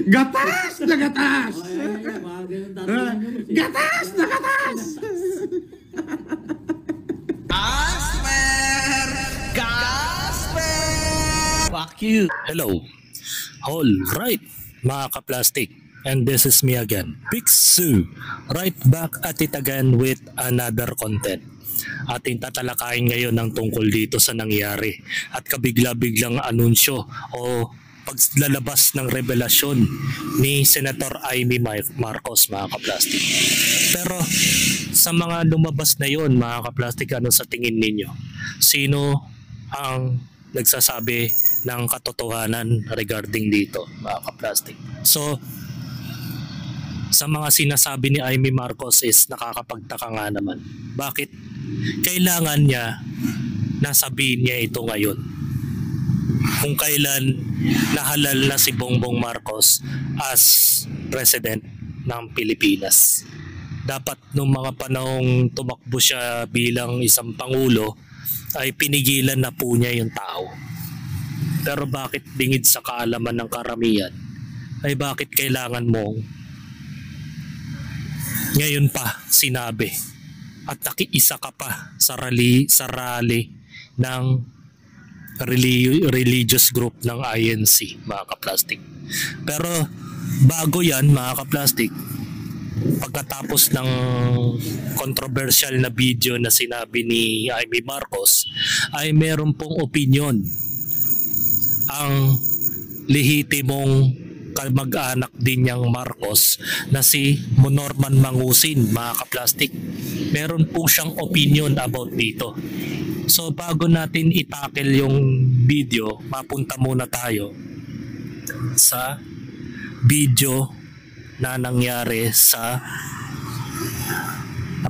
Gatas na gatas! Gatas na gatas! Gasper! Gasper! Fuck you! Hello! All right, mga ka-plastic. And this is me again, Pixu. Right back at it again with another content. Ating tatalakayin ngayon ng tungkol dito sa nangyari at kabigla-biglang anunsyo o paglalabas ng revelasyon ni Senator Amy Marcos, mga ka-plastic. Pero sa mga lumabas na yon, mga ka-plastic, ano sa tingin ninyo? Sino ang nagsasabi ng katotohanan regarding dito, mga ka-plastic? So, sa mga sinasabi ni Amy Marcos is nakakapagtaka nga naman. Bakit kailangan niya nasabihin niya ito ngayon? Kung kailan nahalal na si Bongbong Marcos as President ng Pilipinas. Dapat nung mga panahong tumakbo siya bilang isang Pangulo ay pinigilan na po niya yung tao. Pero bakit dingid sa kaalaman ng karamihan ay bakit kailangan mong ngayon pa sinabi at nakiisa ka pa sa rally ng religious group ng INC, mga ka-plastic. Pero bago yan, mga ka-plastic, pagkatapos ng controversial na video na sinabi ni Amy Marcos, ay meron pong opinion ang lehitimong mag-anak din niyang Marcos na si Norman Mangusin, mga ka-plastic. Meron po siyang opinion about dito. So bago natin itackle yung video, mapunta muna tayo sa video na nangyari sa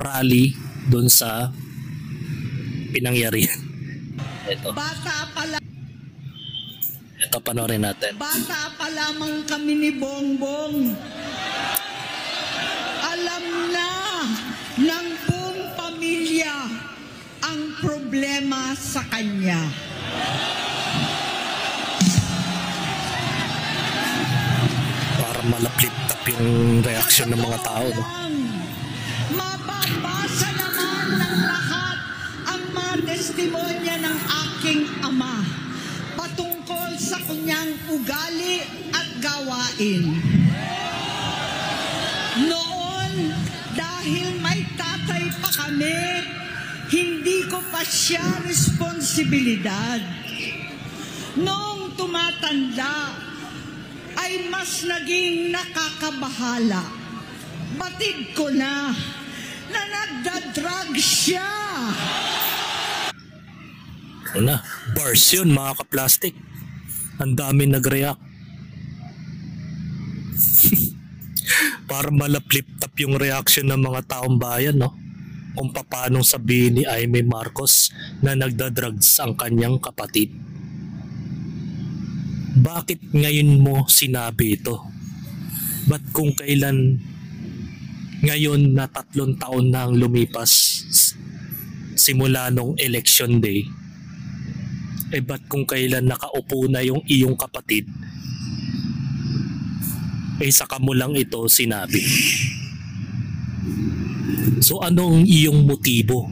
rally dun sa pinangyarihan. Ito. Bata pa lang. Ito, panoorin natin. Bata pa lamang kami ni Bongbong. Alam na ng buong pamilya ang problema sa kanya. Para malaplip-tap yung reaksyon ng mga tao. No? Mababasa naman ng lahat ang mga testimonya ng aking ama patungkol sa kanyang ugali at gawain. Noon, dahil may tatay pa kami, hindi ko pa siya responsibilidad. Noong tumatanda, ay mas naging nakakabahala. Batid ko na nagdadrag siya. Una, bars yun, mga ka-plastic. Ang dami nag-react. Para malaplip-tap yung reaction ng mga taong bayan, no? Kung paano sabihin ni Amy Marcos na nagdadrugs ang kanyang kapatid. Bakit ngayon mo sinabi ito? Ba't kung kailan ngayon na 3 taon na ang lumipas simula nung election day, eh ba't kung kailan nakaupo na yung iyong kapatid, eh saka mo lang ito sinabi? So anong iyong motibo?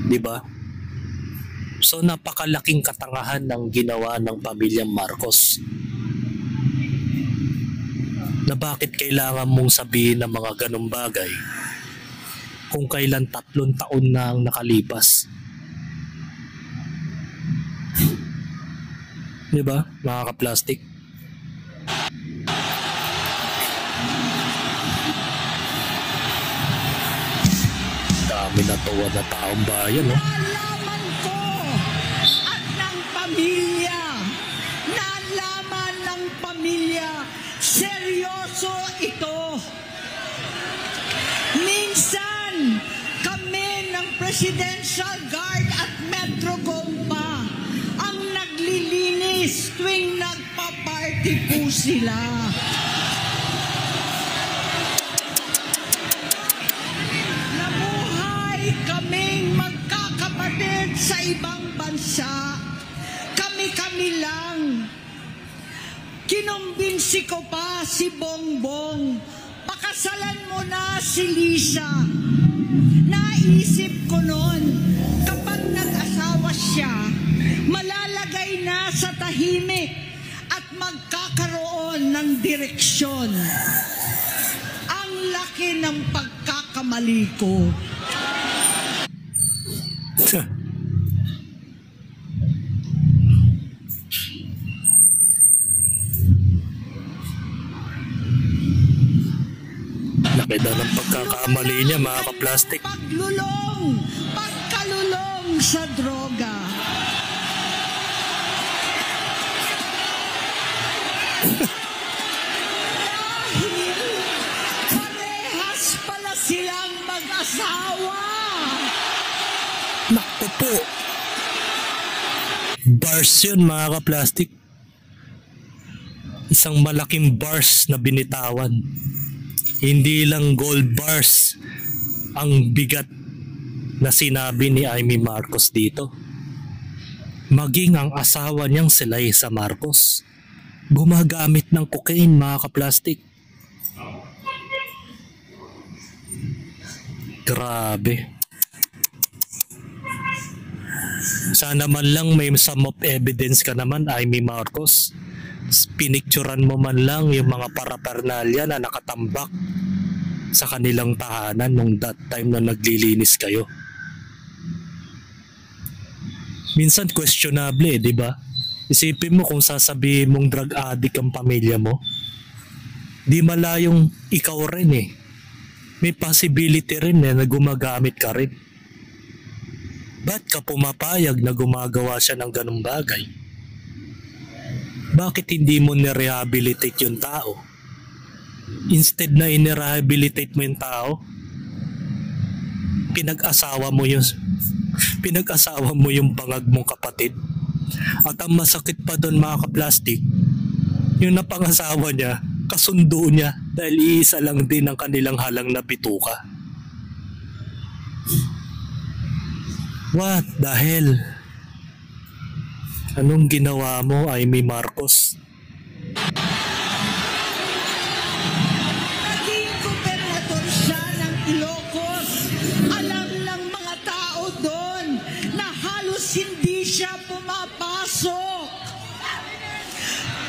Diba? So napakalaking katangahan ng ginawa ng pamilyang Marcos. Na bakit kailangan mong sabihin ng mga ganong bagay kung kailan 3 taon na ang nakalipas? Diba, mga ka-plastic? Dami na tuwa na taong bayan, no? Nalaman ko at ng pamilya, nalaman ng pamilya, seryoso ito. Minsan, kami ng Presidential Guard at Metro Gompa ang naglilinis tuwing nagpa-party po sila. Nabuhay kaming magkakapatid sa ibang bansa. Kami-kami lang. Kinumbinsi ko pa si Bongbong, pakasalan mo na si Lisa. Naisip ko noon, kapag nag-asawa siya, malalagay na sa tahimik at magkakaroon ng direksyon. Ang laki ng pagkakamali ko. Laki daw ng pagkakamali niya, mga ka-plastic. Pagkalulong sa droga. Dahil parehas pala silang mag-asawa. Naku po. Bars yun, mga ka-plastic. Isang malaking bars na binitawan. Hindi lang gold bars ang bigat na sinabi ni Amy Marcos dito. Maging ang asawa niyang si Liza Marcos gumagamit ng cocaine, mga ka-plastic. Grabe. Sana man lang may some of evidence ka naman, Amy Marcos. Pinicturan mo man lang yung mga paraphernalia na nakatambak sa kanilang tahanan nung that time na naglilinis kayo. Minsan questionable, di ba? Isipin mo kung sasabihin mong drug addict ang pamilya mo, di malayong ikaw rin eh. May possibility rin na gumagamit ka rin. Ba't ka pumapayag na gumagawa siya ng ganung bagay? Bakit hindi mo nirehabilitate yung tao? Instead na inirehabilitate mo yung tao, pinag-asawa mo yung bangag mong kapatid. At ang masakit pa doon, mga ka-plastic, yung napangasawa niya, kasundo niya dahil iisa lang din ang kanilang halang na bituka. What the hell? Anong ginawa mo, Amy Marcos? Naging gobernador siya ng Ilocos. Alam ng mga tao doon na halos hindi siya pumapasok.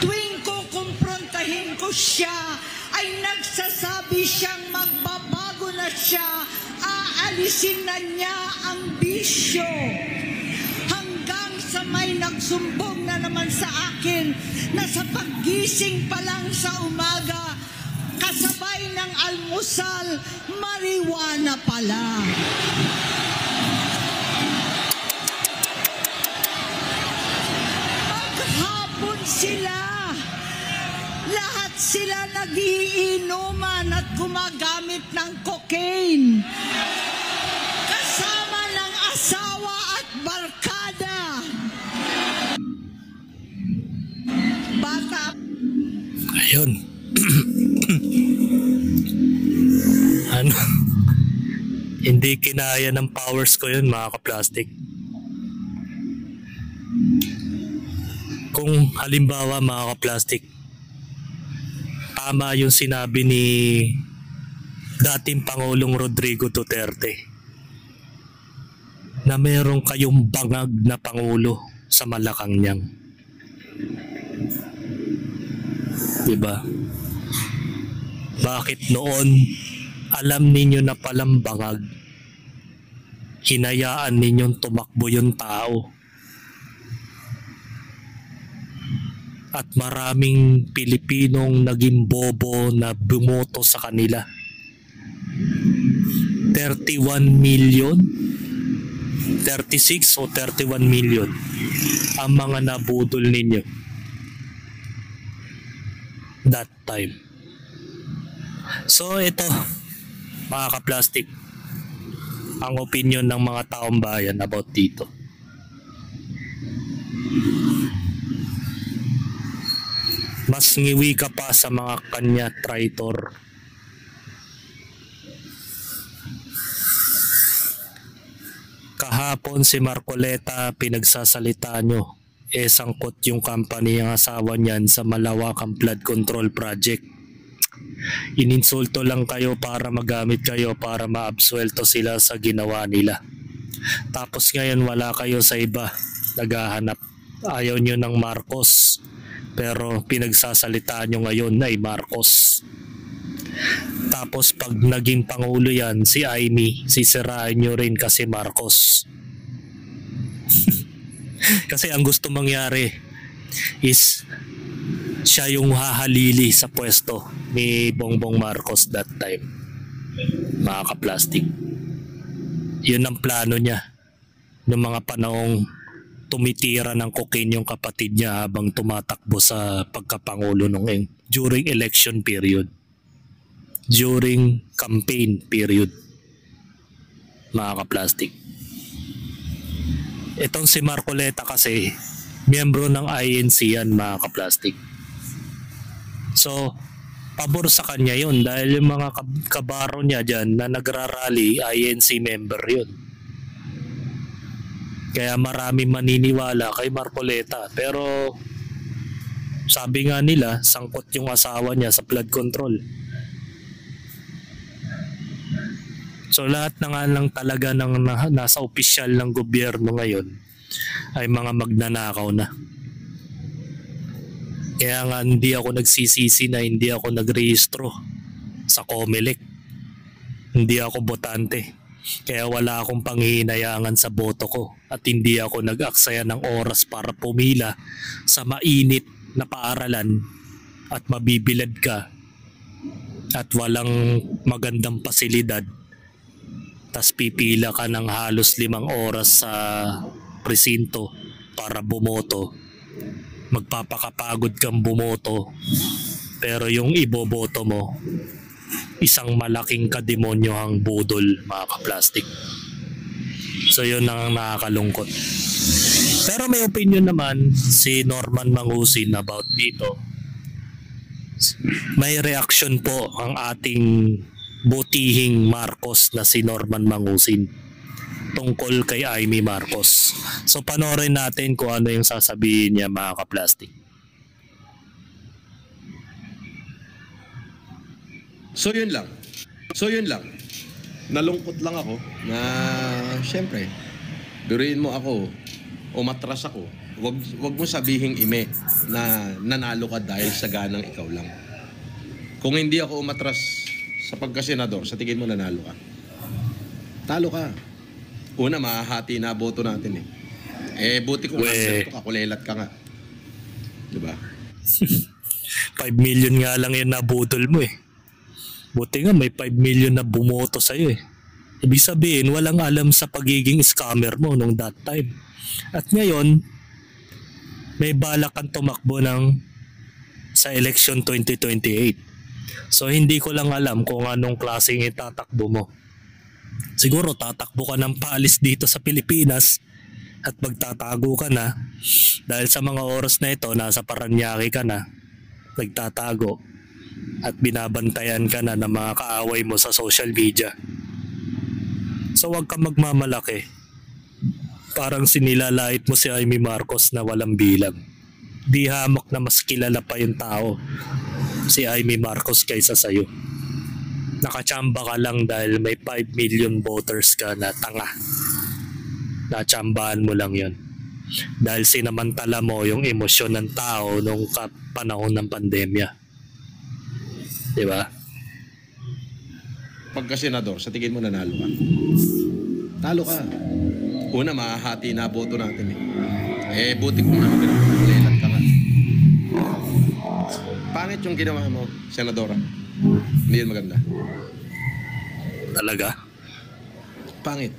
Tuwing kukumprontahin ko siya, ay nagsasabi siyang magbabago na siya, aalisin na niya ang bisyo. Sa may nagsumbong na naman sa akin na sa paggising pa lang sa umaga, kasabay ng almusal, marijuana pala. Maghapon sila, lahat sila nagiinuman at gumagamit ng cocaine. Kasama ng asawa at barkada. Bata. Ayun. Ano? Hindi kinaya ng powers ko yun, mga ka-plastic. Kung halimbawa, mga ka-plastic, tama yung sinabi ni dating Pangulong Rodrigo Duterte na meron kayong bangag na Pangulo sa Malacanang. Diba? Bakit noon alam ninyo na palang bangag, hinayaan ninyong tumakbo yung tao? At maraming Pilipinong naging bobo na bumoto sa kanila. 31 million, 36 o 31 million ang mga nabudol ninyo that time. So ito, mga ka-plastic, ang opinion ng mga taong bayan about dito. Mas ngiwi ka pa sa mga kanya traitor. Kahapon si Marcoleta, pinagsasalita nyo sangkot yung company ng asawa niyan sa malawakang flood control project. Ininsulto lang kayo para magamit kayo para maabsuelto sila sa ginawa nila. Tapos ngayon wala kayo sa iba, naghahanap. Ayaw nyo ng Marcos, pero pinagsasalitaan nyo ngayon ay Marcos. Tapos pag naging pangulo yan, si Amy, sisirain nyo rin kasi Marcos. Kasi ang gusto mangyari is siya yung hahalili sa pwesto ni Bongbong Marcos that time. Mga ka-plastic. Yun ang plano niya noong mga panahong tumitira ng cocaine yung kapatid niya habang tumatakbo sa pagkapangulo nung during election period. During campaign period. Mga ka-plastic. Itong si Marcoleta kasi, miyembro ng INC yan, mga ka-plastic. So, pabor sa kanya yun dahil yung mga kabaro niya dyan na nagrarally, INC member yun. Kaya marami maniniwala kay Marcoleta. Pero, sabi nga nila, sangkot yung asawa niya sa flood control. So lahat na nga lang talaga ng nasa opisyal ng gobyerno ngayon ay mga magnanakaw na. Kaya nga hindi ako nagsisisi na hindi ako nagrehistro sa COMELEC. Hindi ako botante. Kaya wala akong panghihinayangan sa boto ko at hindi ako nag-aksaya ng oras para pumila sa mainit na paaralan at mabibilad ka at walang magandang pasilidad. Tas pipila ka ng halos 5 oras sa presinto para bumoto. Magpapakapagod kang bumoto. Pero yung iboboto mo, isang malaking kademonyohang budol, mga ka-plastic. So yun ang nakakalungkot. Pero may opinion naman si Norman Mangusin about dito. May reaction po ang ating butihing Marcos na si Norman Mangusin tungkol kay Amy Marcos. So panoorin natin kung ano yung sasabihin niya, mga ka-plastic. So yun lang. Nalungkot lang ako na syempre, biruin mo ako, umatras ako. Wag mo sabihing ime na nanalo ka dahil sa ganang ikaw lang. Kung hindi ako umatras sa pagka-senador, sa tingin mo nanalo ka. Talo ka. Una, mahahati na boto natin buti kung nandito ka, kulelat ka nga. Diba? 5 million nga lang yun nabudol mo Buti nga may 5 million na bumoto sa'yo Ibig sabihin, walang alam sa pagiging scammer mo nung that time. At ngayon, may balak kang tumakbo sa election 2028. So hindi ko lang alam kung anong klaseng itatakbo mo. Siguro tatakbo ka ng paalis dito sa Pilipinas at magtatago ka na dahil sa mga oras na ito nasa Paranaque ka na, nagtatago at binabantayan ka na ng mga kaaway mo sa social media. So wag kang magmamalaki. Parang sinilalait mo si Amy Marcos na walang bilang. Di hamak na mas kilala pa yung tao si Amy Marcos kaysa sa'yo. Nakachamba ka lang dahil may 5 million voters ka na tanga. Nachambahan mo lang yon. Dahil sinamantala mo yung emosyon ng tao nung panahon ng pandemya. Diba? Pagka-senador, sa tingin mo nanalo ka. Talo ka. Una, mahahati na boto natin buti kung kulelat ka nga. Pangit yung ginawa mo, senadora. Hindi yun maganda. Talaga? Pangit.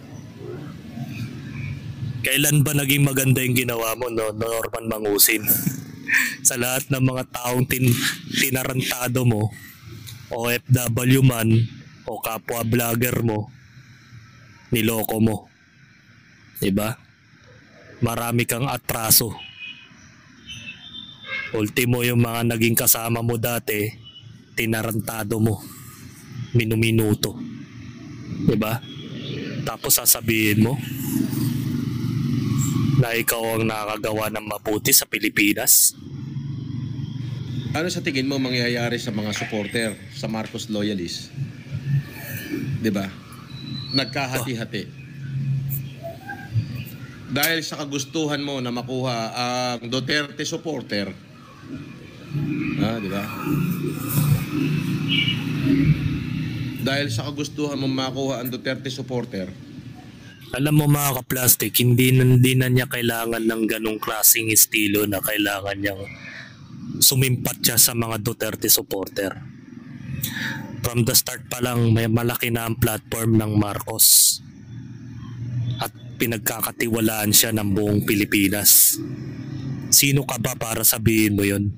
Kailan ba naging maganda yung ginawa mo, Norman Mangusin? Sa lahat ng mga taong tinarantado mo, OFW man, o kapwa vlogger mo, niloko mo. Diba? Marami kang atraso. Ultimo yung mga naging kasama mo dati, tinarantado mo. Minuminuto. Diba? Tapos sasabihin mo, na ikaw ang nakagawa ng mabuti sa Pilipinas? Ano sa tingin mo mangyayari sa mga supporter, sa Marcos loyalists? 'Di ba? Nagkahati-hati. Dahil sa kagustuhan mo na makuha ang Duterte supporter, di ba? Dahil sa kagustuhan mo makuha ang Duterte supporter, Alam mo mga ka-plastic, hindi na niya kailangan ng ganong klaseng estilo na kailangan niyang sumimpat siya sa mga Duterte supporter. From the start pa lang, may malaki na ang platform ng Marcos. At pinagkakatiwalaan siya ng buong Pilipinas. Sino ka ba para sabihin mo yun?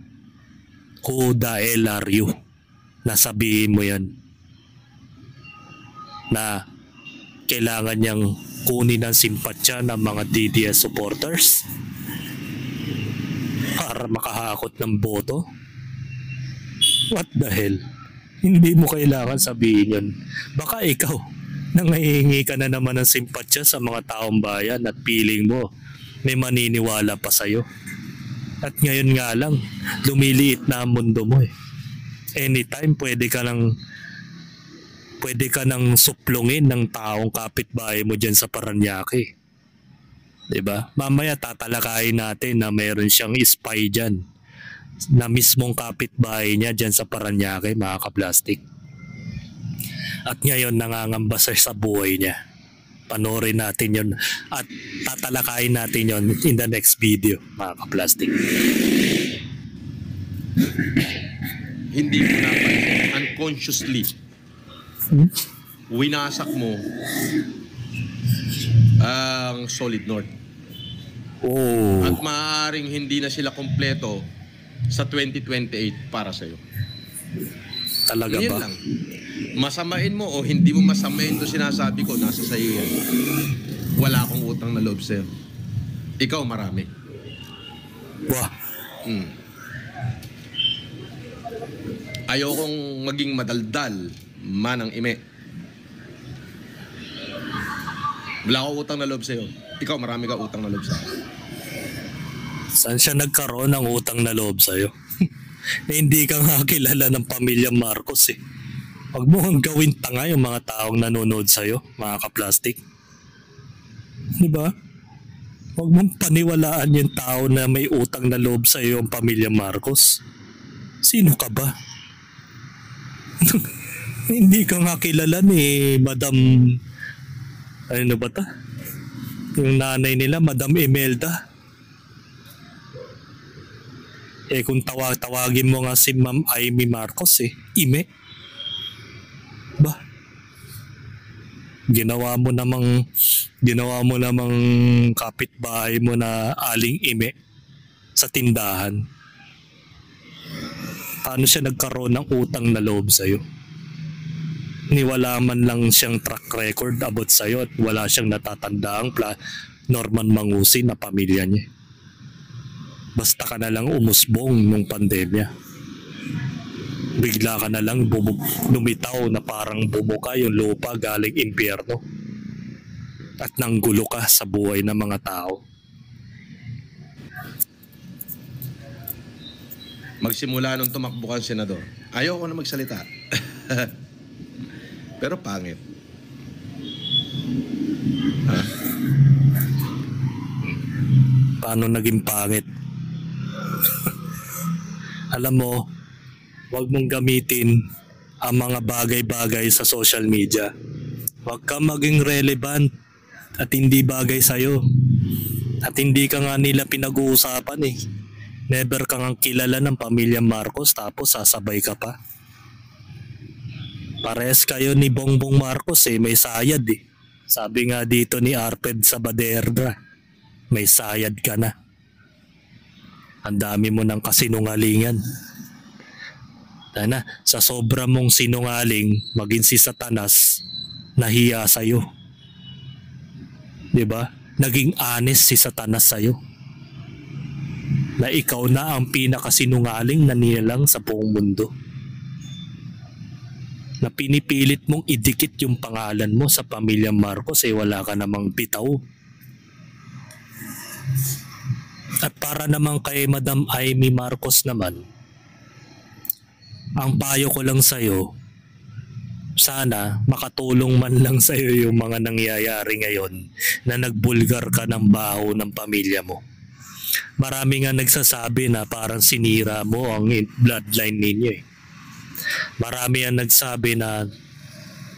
Who the hell are you? Nasabihin mo yan. Na kailangan niyang kunin ang simpatsya ng mga DDS supporters para makahakot ng boto? What the hell? Hindi mo kailangan sabihin yun. Baka ikaw, nangahingi ka na naman ng simpatsya sa mga taong bayan at feeling mo may maniniwala pa sa'yo. At ngayon nga lang, lumiliit na ang mundo mo eh. Anytime pwede ka nang suplungin ng taong kapitbahay mo dyan sa Parañaque. Diba? Mamaya tatalakayin natin na mayroon siyang spy dyan na mismong kapitbahay niya dyan sa Parañaque, mga ka-plastic. At ngayon nangangamba siya sa buhay niya. Panoorin natin yon at tatalakayin natin yon in the next video, mga ka-plastic. hindi mo napansin, unconsciously, winasak mo ang Solid North. Oh. At maaaring hindi na sila kompleto sa 2028 para sa'yo. Talaga Yun ba? lang. Masamain mo o hindi mo masamain to sinasabi ko, nasa sa'yo yan. Wala akong utang na loob sa'yo. Ikaw marami. Wah. Ayokong maging madaldal manang ime. Wala akong utang na loob sa'yo. Ikaw marami ka utang na loob sa'yo. Saan siya nagkaroon ng utang na loob sa'yo? Hindi ka nga kilala ng pamilya Marcos eh. Huwag mo kang gawin tanga yung mga taong nanonood sa'yo, mga ka-plastic. Diba? Huwag mong paniwalaan yung tao na may utang na loob sa'yo ang pamilya Marcos. Sino ka ba? Hindi ka nga kilala ni Madam... Ano ba ta? Yung nanay nila, Madam Imelda. Eh kung tawagin mo nga si Ma'am Amy Marcos eh, Ime. Ba? Ginawa mo namang kapitbahay mo na aling Ime sa tindahan. Paano siya nagkaroon ng utang na loob sa'yo? Niwala man lang siyang track record about sa'yo at wala siyang natatandaang Norman Mangusin na pamilya niya. Basta ka na lang umusbong nung pandemya. Bigla ka na lang lumitaw na parang bumuka yung lupa galing impyerno. At nanggulo ka sa buhay ng mga tao. Magsimula nung tumakbo kang senador, ayoko na magsalita. Pero pangit. Ha? Paano naging pangit? Alam mo, huwag mong gamitin ang mga bagay-bagay sa social media. Huwag ka maging relevant at hindi bagay sa'yo. At hindi ka nga nila pinag-uusapan eh. Never kang ang kilala ng pamilya Marcos tapos sasabay ka pa. Pares kayo ni Bongbong Marcos eh, may sayad eh. Sabi nga dito ni Arped Sabaderdra, may sayad ka na. Ang dami mo ng kasinungalingan. Tana, sa sobra mong sinungaling, maging si Satanas, nahiya sa'yo. Diba? Naging honest si Satanas sa'yo. Na ikaw na ang pinakasinungaling na nilalang sa buong mundo. Na pinipilit mong idikit yung pangalan mo sa pamilya Marcos eh wala ka namang bitaw. At para naman kay Madam Amy Marcos naman, ang payo ko lang sa'yo, sana makatulong man lang sa'yo yung mga nangyayari ngayon na nagbulgar ka ng baho ng pamilya mo. Marami nga nagsasabi na parang sinira mo ang bloodline ninyo eh. Marami ang nagsabi na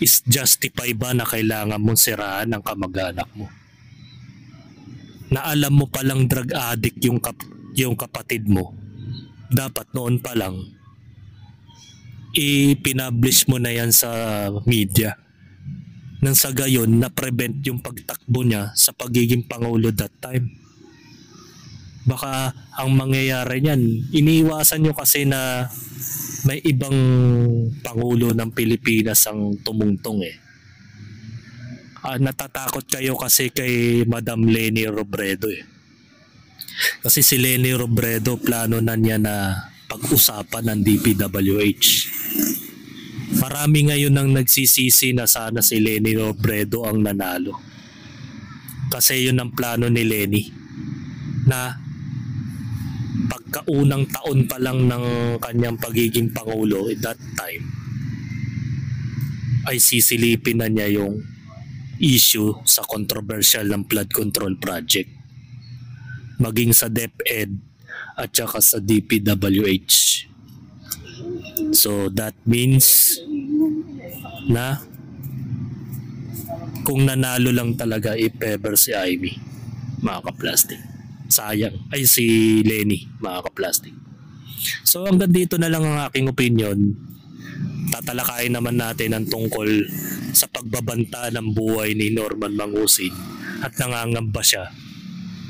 is justify ba na kailangan mong siraan ang kamag-anak mo? Na alam mo palang drug addict yung kapatid mo. Dapat noon pa lang i-publish mo na yan sa media nang sa gayon na prevent yung pagtakbo niya sa pagiging pangulo that time. Baka ang mangyayari niyan, iniiwasan nyo kasi na may ibang pangulo ng Pilipinas ang tumungtong eh. Natatakot kayo kasi kay Madam Leni Robredo eh. Kasi si Leni Robredo plano na niya na pag-usapan ng DPWH. Marami ngayon ang nagsisisi na sana si Leni Robredo ang nanalo. Kasi yun ang plano ni Leni na pagkaunang taon pa lang ng kanyang pagiging pangulo at that time ay sisilipin na niya yung issue sa controversial ng flood control project maging sa DepEd at saka sa DPWH. So that means na kung nanalo lang talaga if ever si Amy, mga kaplastic. Sayang. Ay si Leni, mga kaplastic. So hanggang dito na lang ang aking opinion. Tatalakayin naman natin ang tungkol sa pagbabanta ng buhay ni Norman Mangusin at nangangamba siya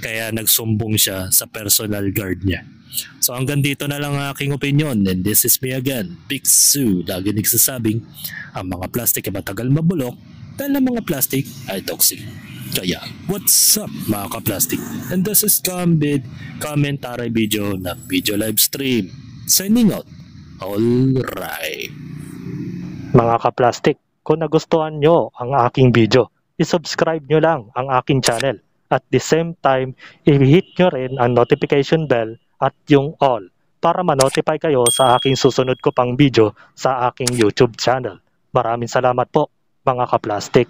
kaya nagsumbong siya sa personal guard niya. So hanggang dito na lang ang aking opinion, and this is me again, Big Sue. Lagi nagsasabing ang mga plastic ay matagal mabulok dahil ang mga plastic ay toxic. Kaya what's up mga ka-plastic, and this is Kambid commentary video na video live stream. Signing out. Alright mga ka-plastic, kung nagustuhan nyo ang aking video, isubscribe nyo lang ang aking channel. At the same time, i-hit nyo rin ang notification bell at yung all para ma-notify kayo sa aking susunod ko pang video sa aking YouTube channel. Maraming salamat po mga ka-plastic.